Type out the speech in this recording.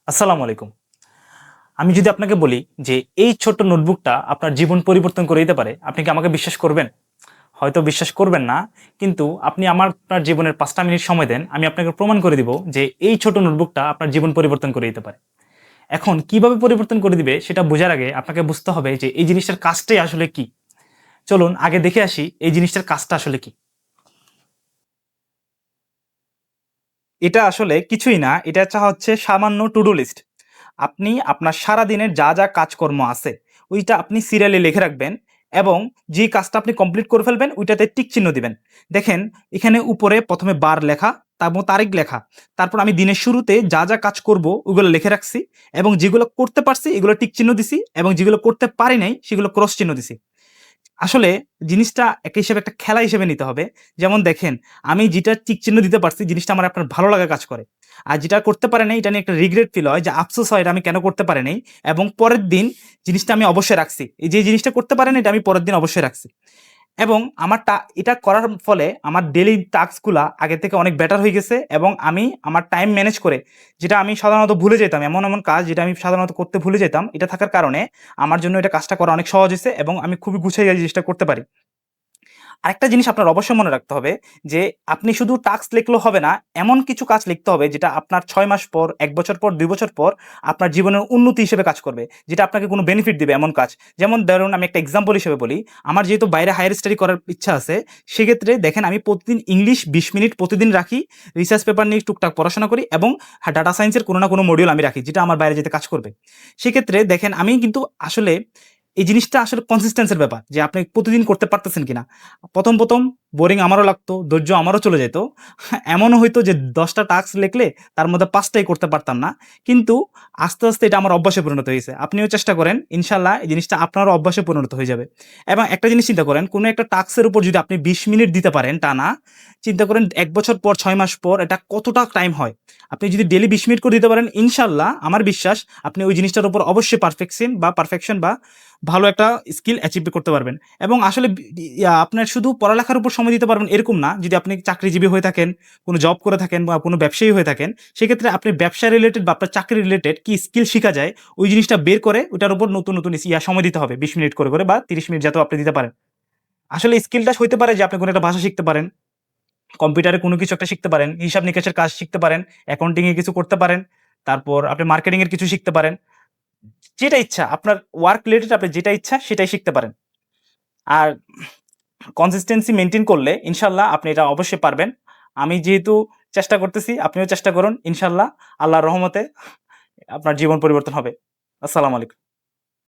আসসালামু আলাইকুম। আমি যদি আপনাকে বলি যে এই ছোট্ট নোটবুকটা আপনার জীবন পরিবর্তন করে দিতে পারে, আপনি কি আমাকে বিশ্বাস করবেন? হয়তো বিশ্বাস করবেন না, কিন্তু আপনি আপনার জীবনের ৫ টা মিনিট সময় দেন, আমি আপনাকে প্রমাণ করে দিব যে এই ছোট নোটবুকটা আপনার জীবন পরিবর্তন করে দিতে পারে। এখন কিভাবে পরিবর্তন করে দিবে সেটা বোঝার আগে আপনাকে বুঝতে হবে যে এই জিনিসটার কাজটাই আসলে কি? চলুন আগে দেখে আসি এই জিনিসটার কাজটা আসলে কি? এটা আসলে কিছুই না। এটা হচ্ছে সামান্য টু ডু লিস্ট। আপনি আপনার সারাদিনের যা কাজকর্ম আছে, ওইটা আপনি সিরিয়ালে লিখে রাখবেন এবং যে কাজটা আপনি কমপ্লিট করে ফেলবেন, ওইটাতে টিক চিহ্ন দিবেন। দেখেন, এখানে উপরে ১ম এ বার লেখা, তারপর তারিখ লেখা। তারপর আমি দিনের শুরুতে যা কাজ করব, ওগুলো লিখে রাখছি এবং যেগুলো করতে পারছি, এগুলো টিক চিহ্ন দিছি এবং যেগুলো করতে পারি নাই, সেগুলো ক্রস চিহ্ন দিছি। আসলে জিনিসটা একটা হিসেবে একটা খেলা হিসেবে নিতে হবে। যেমন দেখেন, আমি যেটা টিক চিহ্ন দিতে পারছি, জিনিসটা আমার আপনার ভালো লাগা কাজ করে। আর যেটা করতে পারে নাই, এটা নিয়ে একটা রিগ্রেট ফিল হয় যে আফসোস হয় এটা আমি কেন করতে পারি নাই এবং পরের দিন জিনিসটা আমি অবশ্যই রাখছি। এই যে জিনিসটা করতে পারি নাই, এটা আমি পরের দিন অবশ্যই রাখছি। এবং এটা করার ফলে আমার ডেইলি টাস্ক গুলা আগে থেকে অনেক বেটার হয়ে গেছে এবং আমি আমার টাইম ম্যানেজ করে, যেটা আমি সাধারণত ভুলে যেতাম, এমন কাজ যেটা আমি সাধারণত করতে ভুলে যেতাম, এটা থাকার কারণে আমার জন্য এটা কাজটা করা অনেক সহজ হইছে এবং আমি খুবই গুছাইয়া এই জিনিসটা করতে পারি। আরেকটা জিনিস আপনার অবশ্যই মনে রাখতে হবে যে আপনি শুধু টাস্ক লিখলেও হবে না, এমন কিছু কাজ লিখতে হবে যেটা আপনার ৬ মাস পর, ১ বছর পর, ২ বছর পর আপনার জীবনের উন্নতি হিসেবে কাজ করবে। যেটা আপনাকে কোনো বেনিফিট দিবে এমন কাজ। যেমন ধরুন, আমি একটা এক্সাম্পল হিসেবে বলি, আমার যেহেতু বাইরে হায়ার স্টাডি করার ইচ্ছা আছে, সেক্ষেত্রে দেখেন আমি প্রতিদিন ইংলিশ ২০ মিনিট প্রতিদিন রাখি, রিসার্চ পেপার নিয়ে টুকটাক পড়াশোনা করি এবং ডাটা সায়েন্সের কোনো না কোনো মডিউল আমি রাখি, যেটা আমার বাইরে যেতে কাজ করবে। সেক্ষেত্রে দেখেন আমি কিন্তু আসলে এই জিনিসটা আসলে কনসিস্টেন্সির ব্যাপার যে আপনি প্রতিদিন করতে পারতেছেন কিনা। ১ম বোরিং আমারও লাগতো, ধৈর্য আমারও চলে যেত। এমনও হইতো যে ১০ টা টাস্ক লিখলে তার মধ্যে ৫ টাই করতে পারতাম না। কিন্তু আস্তে এটা আমার অভ্যাসে পরিণত হয়েছে। আপনিও চেষ্টা করেন, ইনশাআল্লাহ এই জিনিসটা আপনারও অভ্যাসে পরিণত হয়ে যাবে। এবং একটা জিনিস চিন্তা করেন, কোনো একটা টাস্কের উপর যদি আপনি ২০ মিনিট দিতে পারেন টানা, চিন্তা করেন ১ বছর পর, ৬ মাস পর এটা কতটা টাইম হয়। আপনি যদি ডেইলি ২০ মিনিট করে দিতে পারেন, ইনশাআল্লাহ আমার বিশ্বাস আপনি ওই জিনিসটার উপর অবশ্যই পারফেকশন বা ভালো একটা স্কিল অ্যাচিভ করতে পারবেন। এবং আসলে আপনার শুধু পড়ালেখার উপর সময় দিতে পারবেন এরকম না। যদি আপনি চাকরিজীবী হয়ে থাকেন, কোনো জব করে থাকেন বা কোনো ব্যবসায়ী হয়ে থাকেন, সেক্ষেত্রে আপনি ব্যবসা রিলেটেড বা আপনার চাকরি রিলেটেড কি স্কিল শিখা যায়, ওই জিনিসটা বের করে ওটার উপর নতুন সময় দিতে হবে ২০ মিনিট করে বা ৩০ মিনিট যাতেও আপনি দিতে পারেন। আসলে স্কিলটা হইতে পারে যে আপনি কোনো একটা ভাষা শিখতে পারেন, কম্পিউটারে কোনো কিছু একটা শিখতে পারেন, হিসাব-নিকাশের কাজ শিখতে পারেন, অ্যাকাউন্টিং এ কিছু করতে পারেন, তারপর আপনি মার্কেটিং এর কিছু শিখতে পারেন। যেটা ইচ্ছা আপনার ওয়ার্ক রিলেটেড, আপনি যেটা ইচ্ছা সেটাই শিখতে পারেন। আর কনসিস্টেন্সি মেইনটেইন করলে ইনশাআল্লাহ আপনি এটা অবশ্যই পারবেন। আমি যেহেতু চেষ্টা করতেছি, আপনিও চেষ্টা করুন। ইনশাআল্লাহ আল্লাহর রহমতে আপনার জীবন পরিবর্তন হবে। আসসালামু আলাইকুম।